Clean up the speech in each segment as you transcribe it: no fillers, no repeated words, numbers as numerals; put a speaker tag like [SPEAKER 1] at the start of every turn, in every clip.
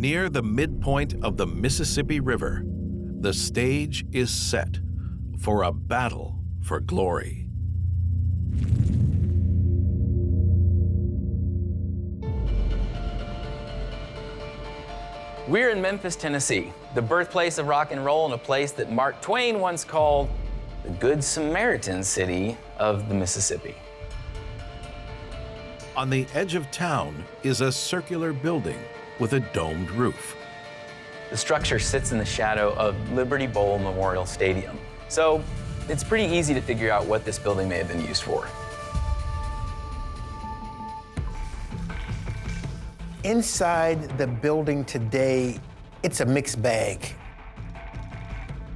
[SPEAKER 1] Near the midpoint of the Mississippi River, the stage is set for a battle for glory.
[SPEAKER 2] We're in Memphis, Tennessee, the birthplace of rock and roll and a place that Mark Twain once called the Good Samaritan city of the Mississippi.
[SPEAKER 1] On the edge of town is a circular building with a domed roof.
[SPEAKER 2] The structure sits in the shadow of Liberty Bowl Memorial Stadium, so it's pretty easy to figure out what this building may have been used for.
[SPEAKER 3] Inside the building today, it's a mixed bag.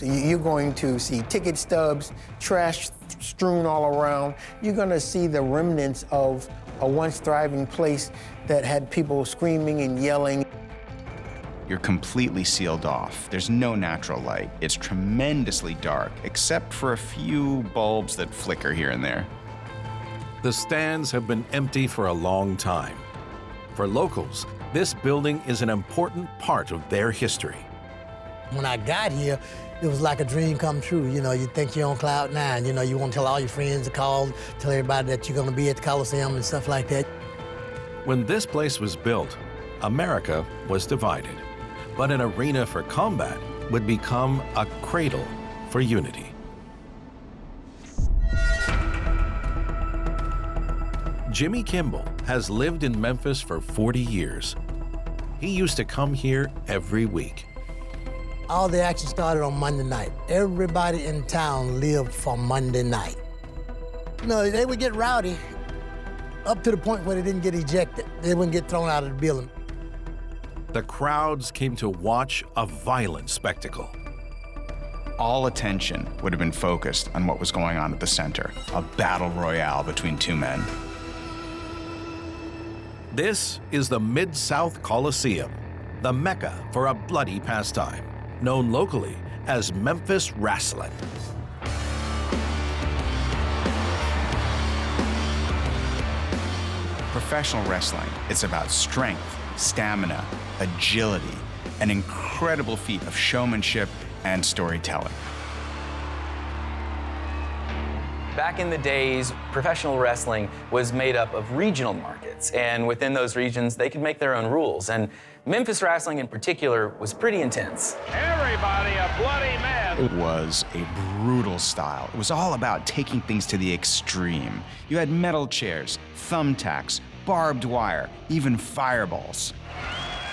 [SPEAKER 3] You're going to see ticket stubs, trash strewn all around. You're going to see the remnants of a once thriving place that had people screaming and yelling.
[SPEAKER 4] You're completely sealed off. There's no natural light. It's tremendously dark, except for a few bulbs that flicker here and there.
[SPEAKER 1] The stands have been empty for a long time. For locals, this building is an important part of their history.
[SPEAKER 5] When I got here, it was like a dream come true. You know, you think you're on cloud nine. You know, you want to tell all your friends to call, tell everybody that you're going to be at the Coliseum and stuff like that.
[SPEAKER 1] When this place was built, America was divided, but an arena for combat would become a cradle for unity. Jimmy Kimball has lived in Memphis for 40 years. He used to come here every week.
[SPEAKER 5] All the action started on Monday night. Everybody in town lived for Monday night. You know, they would get rowdy up to the point where they didn't get ejected. They wouldn't get thrown out of the building.
[SPEAKER 1] The crowds came to watch a violent spectacle.
[SPEAKER 4] All attention would have been focused on what was going on at the center, a battle royale between two men.
[SPEAKER 1] This is the Mid-South Coliseum, the mecca for a bloody pastime, known locally as Memphis wrestling.
[SPEAKER 4] Professional wrestling, it's about strength, stamina, agility, an incredible feat of showmanship and storytelling.
[SPEAKER 2] Back in the days, professional wrestling was made up of regional markets, and within those regions, they could make their own rules. And Memphis wrestling in particular was pretty intense.
[SPEAKER 6] Everybody a bloody mess.
[SPEAKER 4] It was a brutal style. It was all about taking things to the extreme. You had metal chairs, thumbtacks, barbed wire, even fireballs.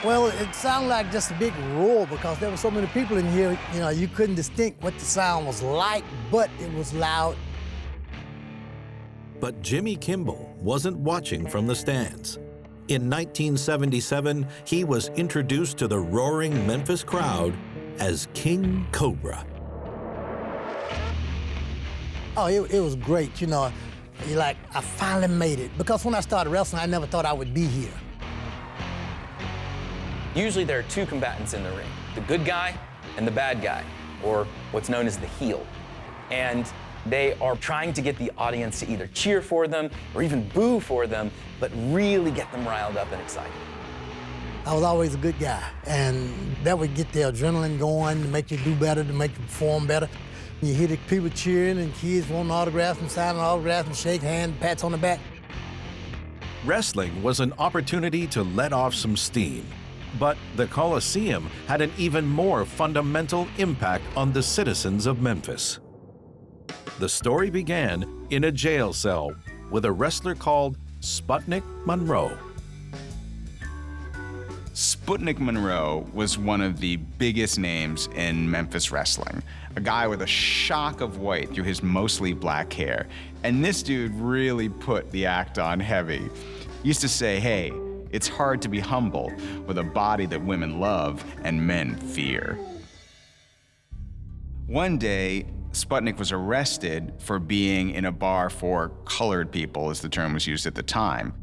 [SPEAKER 5] Well, it sounded like just a big roar because there were so many people in here, you know, you couldn't distinct what the sound was like, but it was loud.
[SPEAKER 1] But Jimmy Kimball wasn't watching from the stands. In 1977, he was introduced to the roaring Memphis crowd as King Cobra.
[SPEAKER 5] Oh, it was great, you know. You're like, I finally made it. Because when I started wrestling, I never thought I would be here.
[SPEAKER 2] Usually there are two combatants in the ring, the good guy and the bad guy, or what's known as the heel. And they are trying to get the audience to either cheer for them or even boo for them, but really get them riled up and excited.
[SPEAKER 5] I was always a good guy, and that would get the adrenaline going to make you do better, to make you perform better. You hear the people cheering and kids wanting autographs and signing autographs and shake hands, pats on the back.
[SPEAKER 1] Wrestling was an opportunity to let off some steam, but the Coliseum had an even more fundamental impact on the citizens of Memphis. The story began in a jail cell with a wrestler called Sputnik Monroe.
[SPEAKER 4] Sputnik Monroe was one of the biggest names in Memphis wrestling. A guy with a shock of white through his mostly black hair. And this dude really put the act on heavy. He used to say, hey, it's hard to be humble with a body that women love and men fear. One day, Sputnik was arrested for being in a bar for colored people, as the term was used at the time.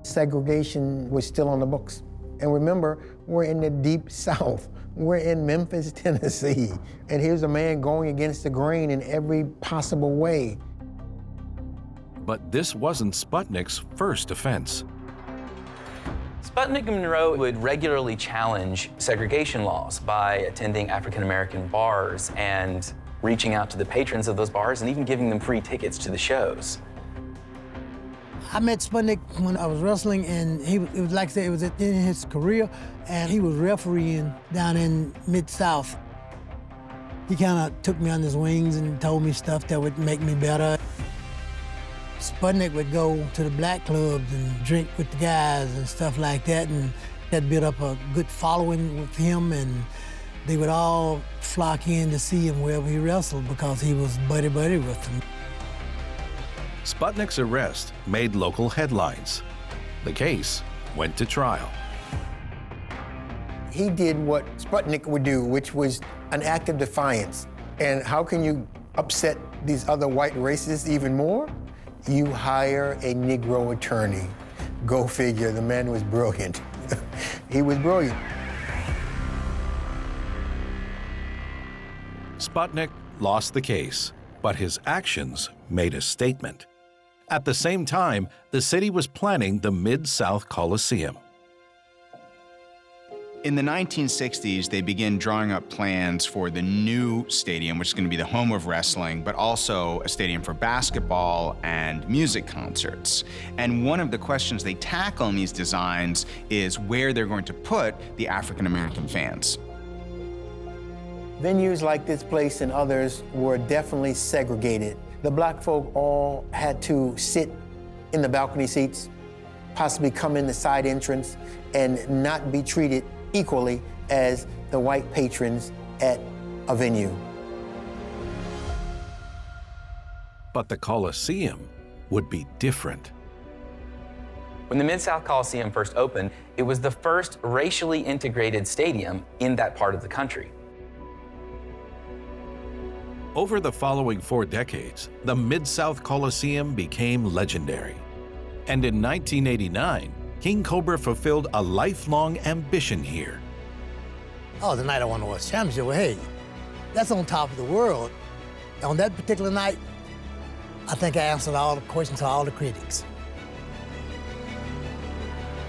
[SPEAKER 3] Segregation was still on the books. And remember, we're in the deep South. We're in Memphis, Tennessee. And here's a man going against the grain in every possible way.
[SPEAKER 1] But this wasn't Sputnik's first offense.
[SPEAKER 2] Sputnik Monroe would regularly challenge segregation laws by attending African-American bars and reaching out to the patrons of those bars and even giving them free tickets to the shows.
[SPEAKER 5] I met Sputnik when I was wrestling, and it was like I said, it was at the end of his career, and he was refereeing down in Mid-South. He kind of took me under his wings and told me stuff that would make me better. Sputnik would go to the black clubs and drink with the guys and stuff like that, and that built up a good following with him, and they would all flock in to see him wherever he wrestled because he was buddy-buddy with them.
[SPEAKER 1] Sputnik's arrest made local headlines. The case went to trial.
[SPEAKER 3] He did what Sputnik would do, which was an act of defiance. And how can you upset these other white racists even more? You hire a Negro attorney. Go figure, the man was brilliant. He was brilliant.
[SPEAKER 1] Sputnik lost the case, but his actions made a statement. At the same time, the city was planning the Mid-South Coliseum.
[SPEAKER 4] In the 1960s, they began drawing up plans for the new stadium, which is going to be the home of wrestling, but also a stadium for basketball and music concerts. And one of the questions they tackle in these designs is where they're going to put the African-American fans.
[SPEAKER 3] Venues like this place and others were definitely segregated. The black folk all had to sit in the balcony seats, possibly come in the side entrance, and not be treated equally as the white patrons at a venue.
[SPEAKER 1] But the Coliseum would be different.
[SPEAKER 2] When the Mid-South Coliseum first opened, it was the first racially integrated stadium in that part of the country.
[SPEAKER 1] Over the following 4 decades, the Mid-South Coliseum became legendary. And in 1989, King Cobra fulfilled a lifelong ambition here.
[SPEAKER 5] Oh, the night I won the World Championship, well, hey, that's on top of the world. On that particular night, I think I answered all the questions to all the critics.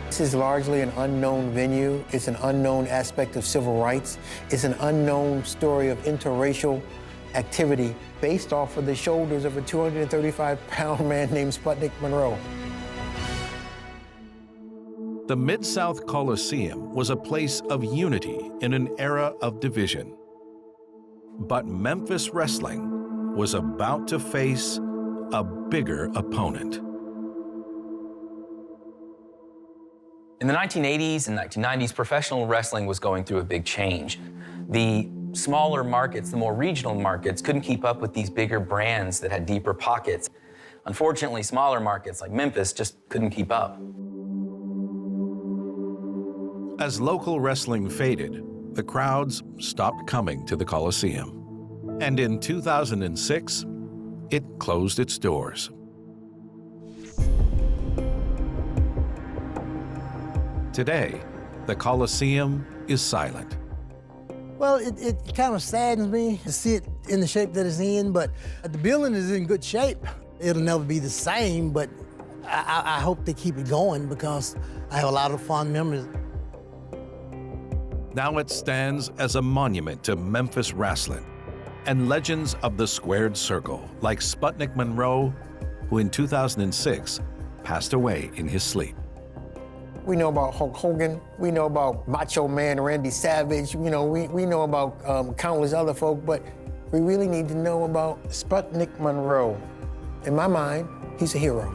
[SPEAKER 3] This is largely an unknown venue. It's an unknown aspect of civil rights. It's an unknown story of interracial activity based off of the shoulders of a 235-pound man named Sputnik Monroe.
[SPEAKER 1] The Mid-South Coliseum was a place of unity in an era of division. But Memphis wrestling was about to face a bigger opponent.
[SPEAKER 2] In the 1980s and 1990s, professional wrestling was going through a big change. The smaller markets, the more regional markets, couldn't keep up with these bigger brands that had deeper pockets. Unfortunately, smaller markets like Memphis just couldn't keep up.
[SPEAKER 1] As local wrestling faded, the crowds stopped coming to the Coliseum. And in 2006, it closed its doors. Today, the Coliseum is silent.
[SPEAKER 5] Well, it kind of saddens me to see it in the shape that it's in, but the building is in good shape. It'll never be the same, but I hope they keep it going because I have a lot of fond memories.
[SPEAKER 1] Now it stands as a monument to Memphis wrestling and legends of the squared circle, like Sputnik Monroe, who in 2006 passed away in his sleep.
[SPEAKER 3] We know about Hulk Hogan. We know about Macho Man Randy Savage. You know, we know about countless other folk, but we really need to know about Sputnik Monroe. In my mind, he's a hero.